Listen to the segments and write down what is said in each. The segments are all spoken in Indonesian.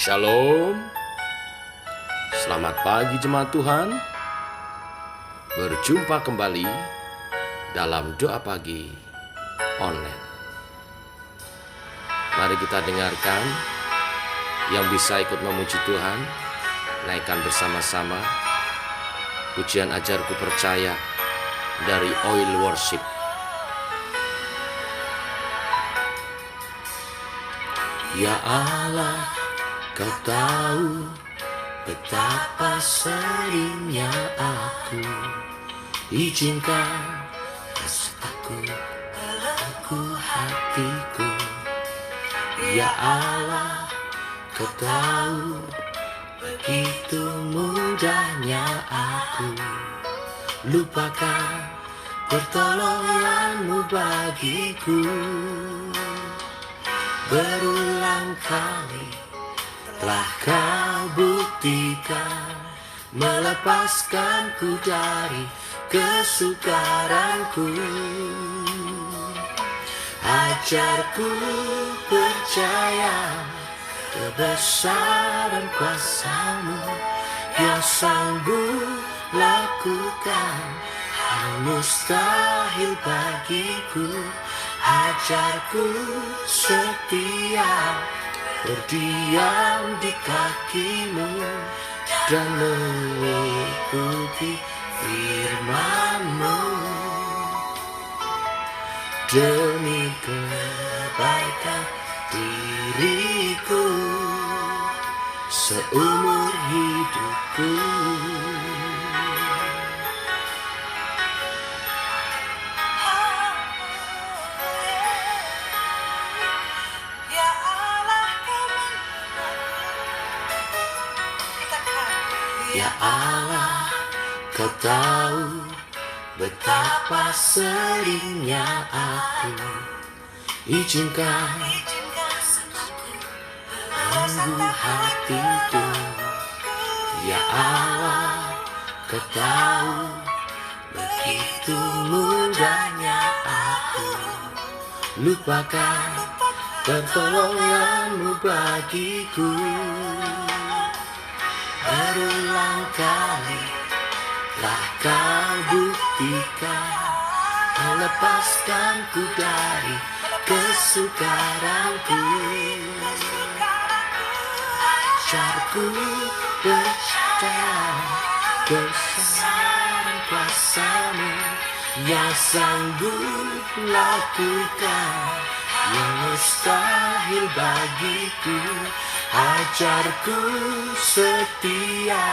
Shalom. Selamat pagi jemaat Tuhan. Berjumpa kembali dalam doa pagi online. Mari kita dengarkan yang bisa ikut memuji Tuhan. Naikkan bersama-sama pujian Ajarku Percaya dari Oil Worship. Ya Allah, Kau tahu betapa seringnya aku izinkan rasa takut belenggu hatiku. Ya Allah, Kau tahu begitu mudahnya aku lupakan pertolongan-Mu bagiku. Berulang kali telah Kau buktikan melepaskanku dari kesukaranku. Ajarku percaya kebesaran kuasa-Mu yang sanggup lakukan hal mustahil bagiku. Ajarku setia berdiam di kaki-Mu dan mengikuti firman-Mu demi kebaikan diriku seumur hidupku. Ya Allah, Kau tahu betapa seringnya aku izinkan belenggu hatiku. Ya Allah, Kau tahu begitu mudahnya aku lupakan pertolongan-Mu bagiku. Berulang kali telah Kau buktikan melepaskanku dari kesukaranku. Ajarku percaya kebesaran kuasa-Mu yang sanggup lakukan yang mustahil bagiku. Ajarku setia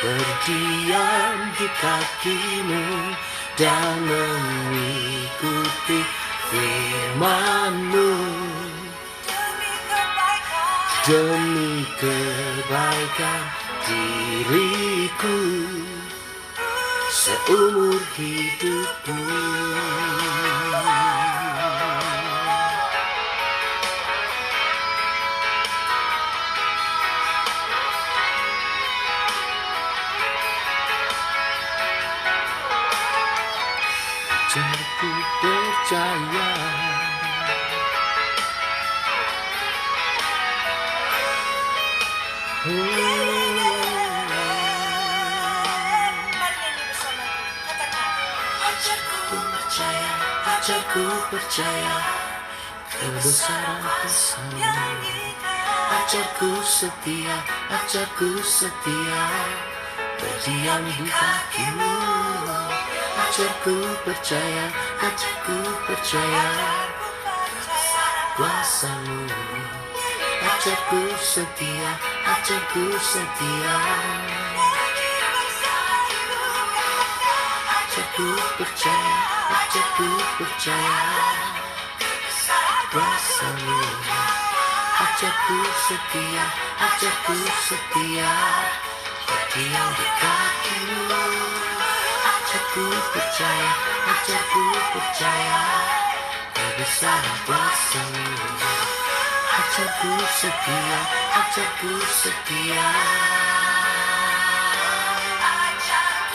berdiam di kaki-Mu dan mengikuti firman-Mu demi kebaikan diriku seumur hidupku. Ajarku percaya Ajarku percaya kebesaran kuasa-Mu. Ajarku setia berdiam di kaki-Mu. Ajarku percaya kuasa-Mu. Ajarku setia Ajarku percaya kuasa-Mu. Ajarku setia berdiam di kaki-Mu. Ajarku percaya kebesaran kuasa-Mu. Ajarku setia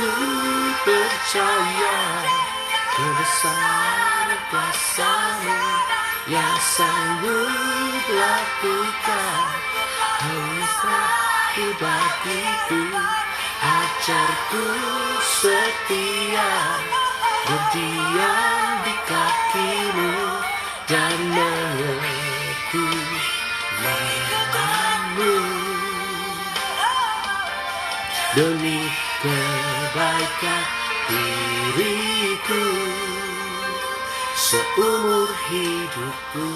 Ku percaya kebesaran kuasa-Mu yang sanggup lakukan hanya bagiku. Ajarku setia berdiam di kakimu dan mengerti maumu demi kebaikan diriku seumur hidupku.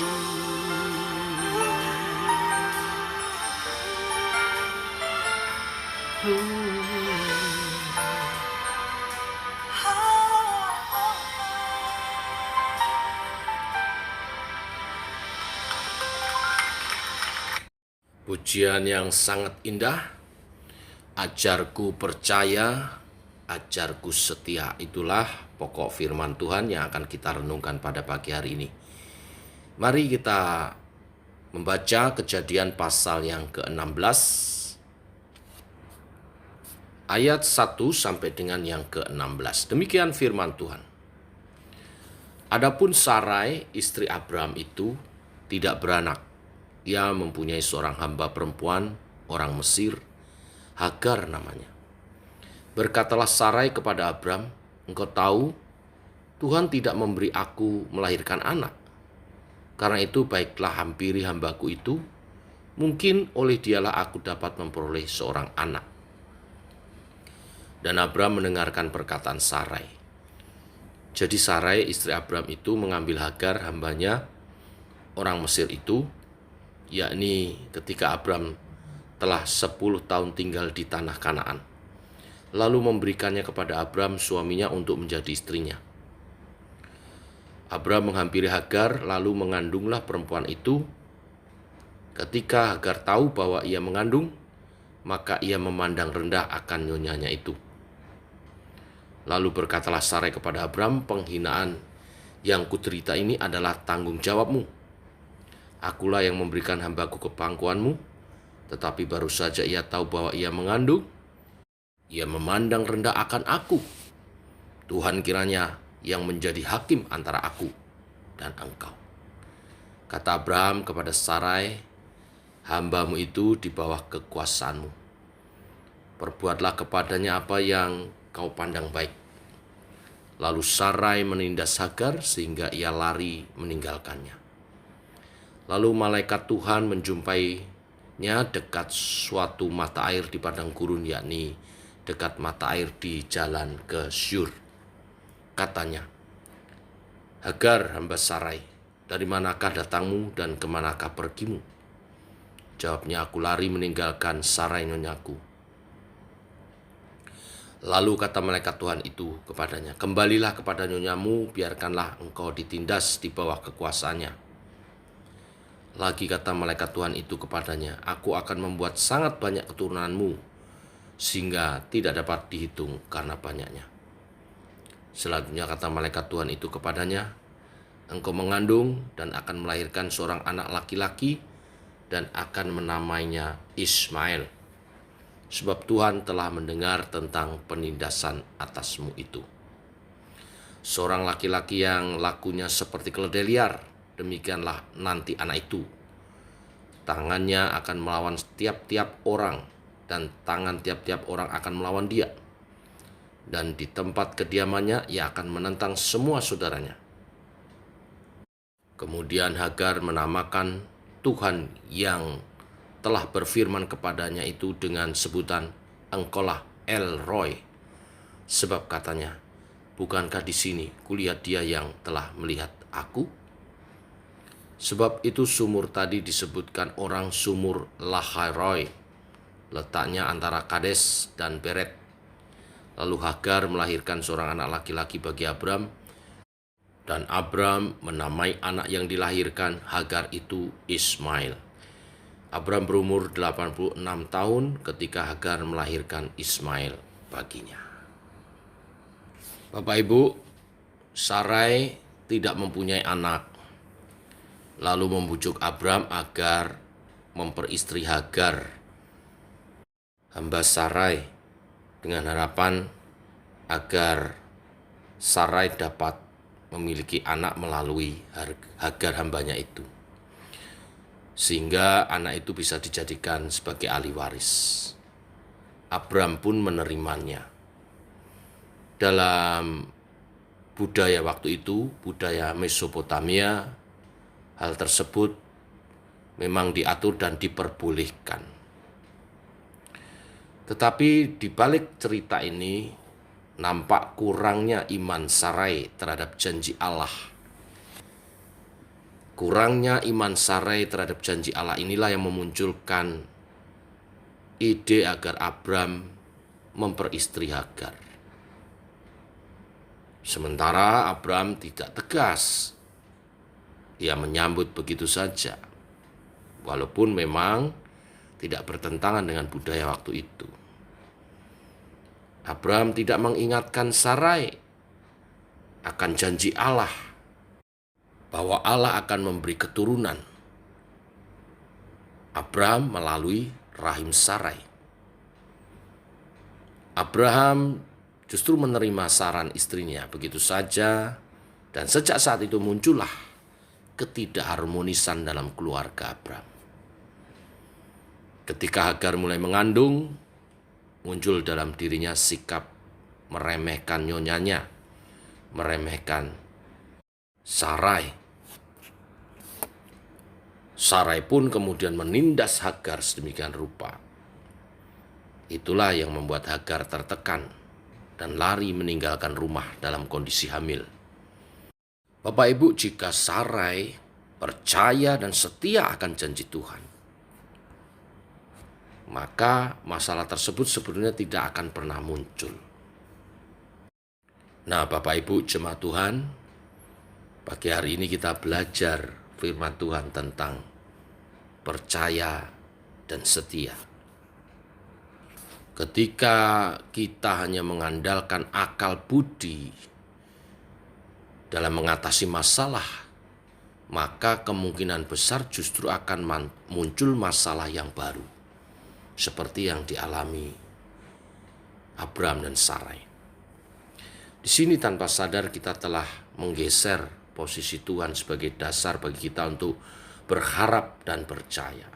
Pujian yang sangat indah. Ajarku percaya, ajarku setia. Itulah pokok firman Tuhan yang akan kita renungkan pada pagi hari ini. Mari kita membaca Kejadian pasal yang ke-16 ayat 1 sampai dengan yang ke-16. Demikian firman Tuhan. Adapun Sarai, istri Abram itu tidak beranak. Ia mempunyai seorang hamba perempuan, orang Mesir, Hagar namanya. Berkatalah Sarai kepada Abram, "Engkau tahu, Tuhan tidak memberi aku melahirkan anak. Karena itu baiklah hampiri hambaku itu, mungkin oleh dialah aku dapat memperoleh seorang anak." Dan Abram mendengarkan perkataan Sarai. Jadi Sarai istri Abram itu mengambil Hagar hambanya, orang Mesir itu, yakni ketika Abram telah 10 tahun tinggal di tanah Kanaan, lalu memberikannya kepada Abram suaminya untuk menjadi istrinya. Abram menghampiri Hagar, lalu mengandunglah perempuan itu. Ketika Hagar tahu bahwa ia mengandung, maka ia memandang rendah akan nyonyanya itu. Lalu berkatalah Sarai kepada Abram, "Penghinaan yang kuderita ini adalah tanggung jawabmu. Akulah yang memberikan hambaku ke pangkuanmu, tetapi baru saja ia tahu bahwa ia mengandung, ia memandang rendah akan aku. Tuhan kiranya yang menjadi hakim antara aku dan engkau." Kata Abraham kepada Sarai, "Hambamu itu di bawah kekuasaanmu. Perbuatlah kepadanya apa yang kau pandang baik." Lalu Sarai menindas Hagar sehingga ia lari meninggalkannya. Lalu malaikat Tuhan menjumpainya dekat suatu mata air di padang gurun, yakni dekat mata air di jalan ke Syur. Katanya, "Hagar, hamba Sarai, dari manakah datangmu dan kemanakah pergimu?" Jawabnya, "Aku lari meninggalkan Sarai nyonyaku." Lalu kata malaikat Tuhan itu kepadanya, "Kembalilah kepada nyonyamu, biarkanlah engkau ditindas di bawah kekuasaannya." Lagi kata malaikat Tuhan itu kepadanya, "Aku akan membuat sangat banyak keturunanmu, sehingga tidak dapat dihitung karena banyaknya." Selanjutnya kata malaikat Tuhan itu kepadanya, "Engkau mengandung dan akan melahirkan seorang anak laki-laki dan akan menamainya Ismail. Sebab Tuhan telah mendengar tentang penindasan atasmu itu. Seorang laki-laki yang lakunya seperti keledai liar, demikianlah nanti anak itu. Tangannya akan melawan tiap-tiap orang, dan tangan tiap-tiap orang akan melawan dia. Dan di tempat kediamannya ia akan menentang semua saudaranya." Kemudian Hagar menamakan Tuhan yang telah berfirman kepadanya itu dengan sebutan, "Engkaulah El Roy." Sebab katanya, "Bukankah di sini kulihat dia yang telah melihat aku?" Sebab itu sumur tadi disebutkan orang sumur Lahai-roi, letaknya antara Kades dan Beret. Lalu Hagar melahirkan seorang anak laki-laki bagi Abram, dan Abram menamai anak yang dilahirkan Hagar itu Ismail. Abram berumur 86 tahun ketika Hagar melahirkan Ismail baginya. Bapak Ibu, Sarai tidak mempunyai anak, lalu membujuk Abram agar memperistri Hagar, hamba Sarai, dengan harapan agar Sarai dapat memiliki anak melalui Hagar hambanya itu. Sehingga anak itu bisa dijadikan sebagai ahli waris. Abram pun menerimanya. Dalam budaya waktu itu, budaya Mesopotamia, hal tersebut memang diatur dan diperbolehkan. Tetapi di balik cerita ini nampak kurangnya iman Sarai terhadap janji Allah. Kurangnya iman Sarai terhadap janji Allah inilah yang memunculkan ide agar Abram memperistri Hagar. Sementara Abram tidak tegas. Ia menyambut begitu saja. Walaupun memang tidak bertentangan dengan budaya waktu itu. Abram tidak mengingatkan Sarai akan janji Allah bahwa Allah akan memberi keturunan. Abram melalui rahim Sarai. Abraham justru menerima saran istrinya begitu saja, dan sejak saat itu muncullah ketidakharmonisan dalam keluarga Abram. Ketika Hagar mulai mengandung, muncul dalam dirinya sikap meremehkan nyonyanya, meremehkan Sarai. Sarai pun kemudian menindas Hagar sedemikian rupa. Itulah yang membuat Hagar tertekan dan lari meninggalkan rumah dalam kondisi hamil. Bapak Ibu, jika Sarai percaya dan setia akan janji Tuhan, maka masalah tersebut sebenarnya tidak akan pernah muncul. Nah, Bapak Ibu jemaat Tuhan, pagi hari ini kita belajar firman Tuhan tentang percaya dan setia. Ketika kita hanya mengandalkan akal budi dalam mengatasi masalah, maka kemungkinan besar justru akan muncul masalah yang baru, seperti yang dialami Abram dan Sarai. Di sini tanpa sadar kita telah menggeser posisi Tuhan sebagai dasar bagi kita untuk berharap dan percaya.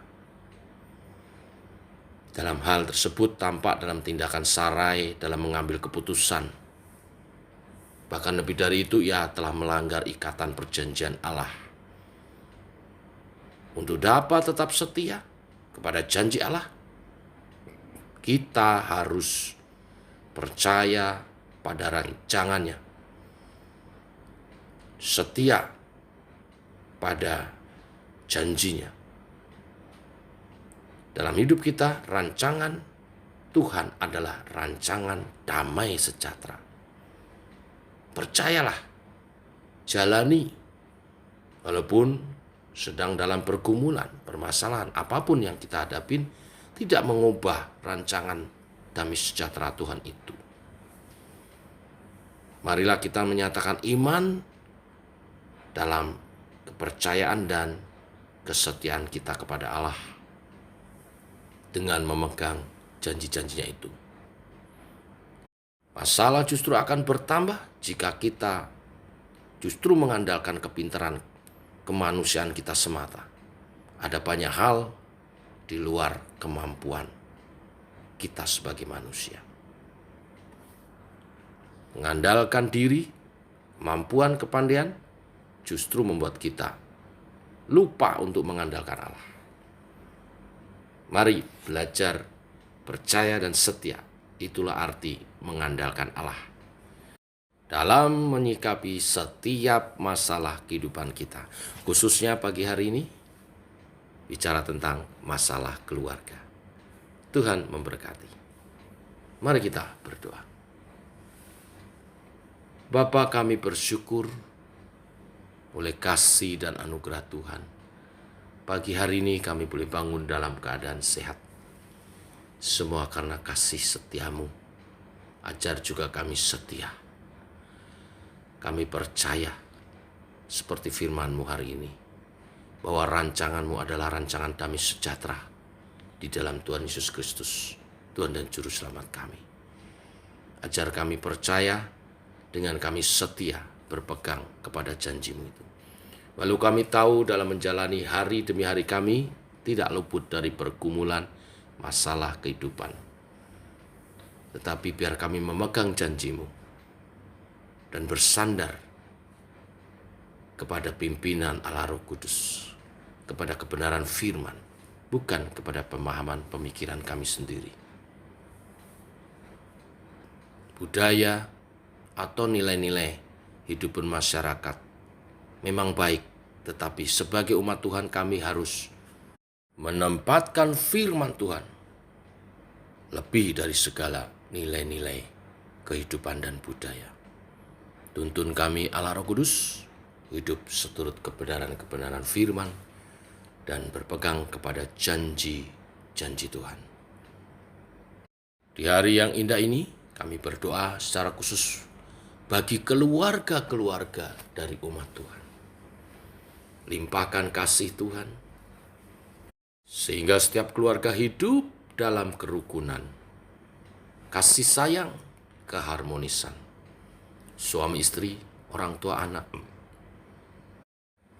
Dalam hal tersebut tampak dalam tindakan Sarai dalam mengambil keputusan. Bahkan lebih dari itu, ia telah melanggar ikatan perjanjian Allah. Untuk dapat tetap setia kepada janji Allah, kita harus percaya pada rancangannya, setia pada janjinya. Dalam hidup kita, rancangan Tuhan adalah rancangan damai sejahtera. Percayalah, jalani, walaupun sedang dalam pergumulan, permasalahan, apapun yang kita hadapin, tidak mengubah rancangan damai sejahtera Tuhan itu. Marilah kita menyatakan iman dalam kepercayaan dan kesetiaan kita kepada Allah dengan memegang janji-janjinya itu. Masalah justru akan bertambah jika kita justru mengandalkan kepintaran kemanusiaan kita semata. Ada banyak hal di luar kemampuan kita sebagai manusia. Mengandalkan diri, kemampuan, kepandaian justru membuat kita lupa untuk mengandalkan Allah. Mari belajar percaya dan setia. Itulah arti mengandalkan Allah dalam menyikapi setiap masalah kehidupan kita. Khususnya pagi hari ini, bicara tentang masalah keluarga. Tuhan memberkati. Mari kita berdoa. Bapa, kami bersyukur oleh kasih dan anugerah Tuhan. Pagi hari ini kami boleh bangun dalam keadaan sehat. Semua karena kasih setiamu. Ajar juga kami setia. Kami percaya seperti firman-Mu hari ini, bahwa rancangan-Mu adalah rancangan damai sejahtera di dalam Tuhan Yesus Kristus, Tuhan dan Juru Selamat kami. Ajar kami percaya dengan kami setia berpegang kepada janji-Mu itu. Lalu kami tahu dalam menjalani hari demi hari kami tidak luput dari pergumulan masalah kehidupan. Tetapi biar kami memegang janji-Mu dan bersandar kepada pimpinan Allah Roh Kudus, kepada kebenaran firman, bukan kepada pemahaman pemikiran kami sendiri. Budaya atau nilai-nilai hidup bermasyarakat memang baik, tetapi sebagai umat Tuhan kami harus menempatkan firman Tuhan lebih dari segala nilai-nilai kehidupan dan budaya. Tuntun kami Allah Roh Kudus, hidup seturut kebenaran-kebenaran firman, dan berpegang kepada janji-janji Tuhan. Di hari yang indah ini, kami berdoa secara khusus bagi keluarga-keluarga dari umat Tuhan. Limpahkan kasih Tuhan, sehingga setiap keluarga hidup dalam kerukunan, kasih sayang, keharmonisan, suami istri, orang tua anak,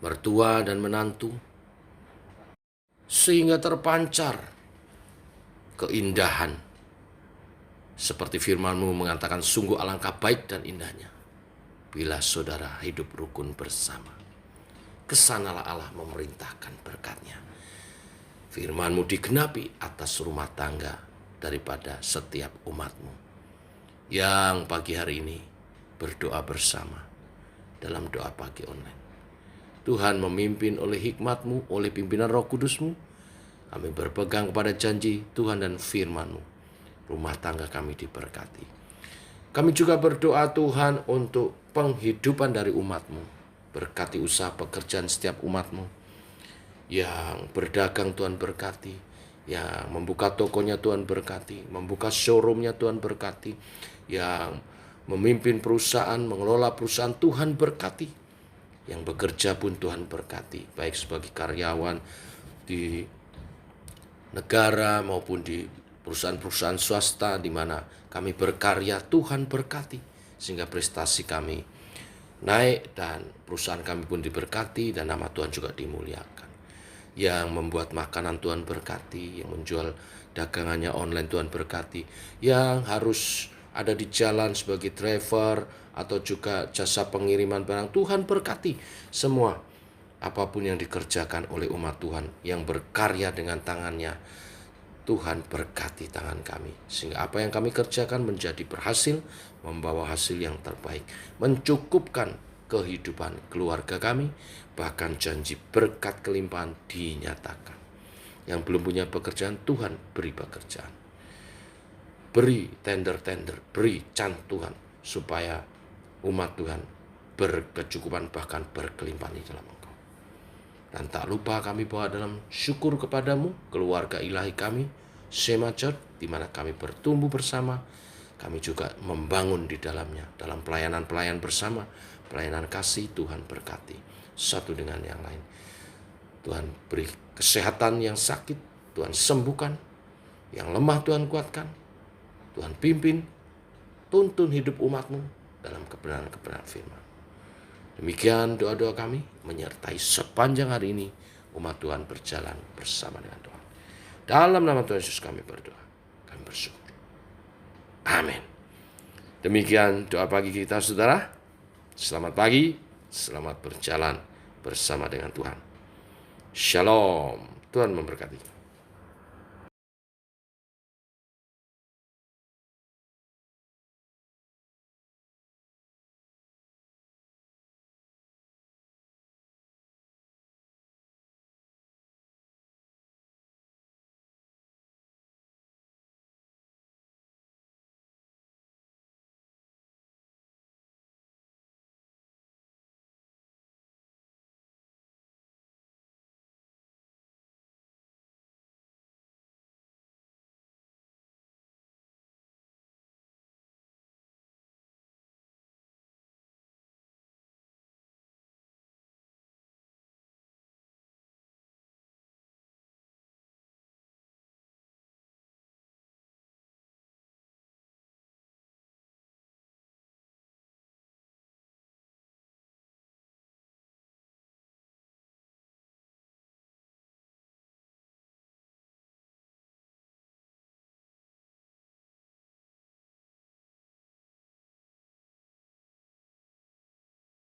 mertua dan menantu, sehingga terpancar keindahan. Seperti firman-Mu mengatakan, sungguh alangkah baik dan indahnya bila saudara hidup rukun bersama. Kesanalah Allah memerintahkan berkat-Nya. Firman-Mu digenapi atas rumah tangga daripada setiap umat-Mu yang pagi hari ini berdoa bersama dalam doa pagi online. Tuhan memimpin oleh hikmat-Mu, oleh pimpinan Roh Kudus-Mu. Kami berpegang kepada janji Tuhan dan firman-Mu. Rumah tangga kami diberkati. Kami juga berdoa Tuhan untuk penghidupan dari umat-Mu. Berkati usaha pekerjaan setiap umat-Mu. Yang berdagang Tuhan berkati. Yang membuka tokonya Tuhan berkati. Membuka showroomnya Tuhan berkati. Yang memimpin perusahaan, mengelola perusahaan Tuhan berkati. Yang bekerja pun Tuhan berkati. Baik sebagai karyawan di negara maupun di perusahaan-perusahaan swasta di mana kami berkarya, Tuhan berkati sehingga prestasi kami naik dan perusahaan kami pun diberkati dan nama Tuhan juga dimuliakan. Yang membuat makanan Tuhan berkati, yang menjual dagangannya online Tuhan berkati, yang harus ada di jalan sebagai driver atau juga jasa pengiriman barang, Tuhan berkati semua. Apapun yang dikerjakan oleh umat Tuhan yang berkarya dengan tangannya, Tuhan berkati tangan kami, sehingga apa yang kami kerjakan menjadi berhasil, membawa hasil yang terbaik, mencukupkan kehidupan keluarga kami, bahkan janji berkat kelimpahan dinyatakan. Yang belum punya pekerjaan, Tuhan beri pekerjaan. Beri tender-tender, beri can Tuhan, supaya umat Tuhan berkecukupan bahkan berkelimpahan di dalam Engkau. Dan tak lupa kami bawa dalam syukur kepadamu, keluarga ilahi kami, Shema Church, di mana kami bertumbuh bersama. Kami juga membangun di dalamnya, dalam pelayanan-pelayanan bersama, pelayanan kasih. Tuhan berkati satu dengan yang lain. Tuhan beri kesehatan yang sakit, Tuhan sembuhkan. Yang lemah Tuhan kuatkan. Tuhan pimpin, tuntun hidup umat-Mu dalam kebenaran-kebenaran firman. Demikian doa-doa kami menyertai sepanjang hari ini umat Tuhan berjalan bersama dengan Tuhan. Dalam nama Tuhan Yesus kami berdoa. Kami bersyukur. Amin. Demikian doa pagi kita saudara. Selamat pagi, selamat berjalan bersama dengan Tuhan. Shalom. Tuhan memberkati.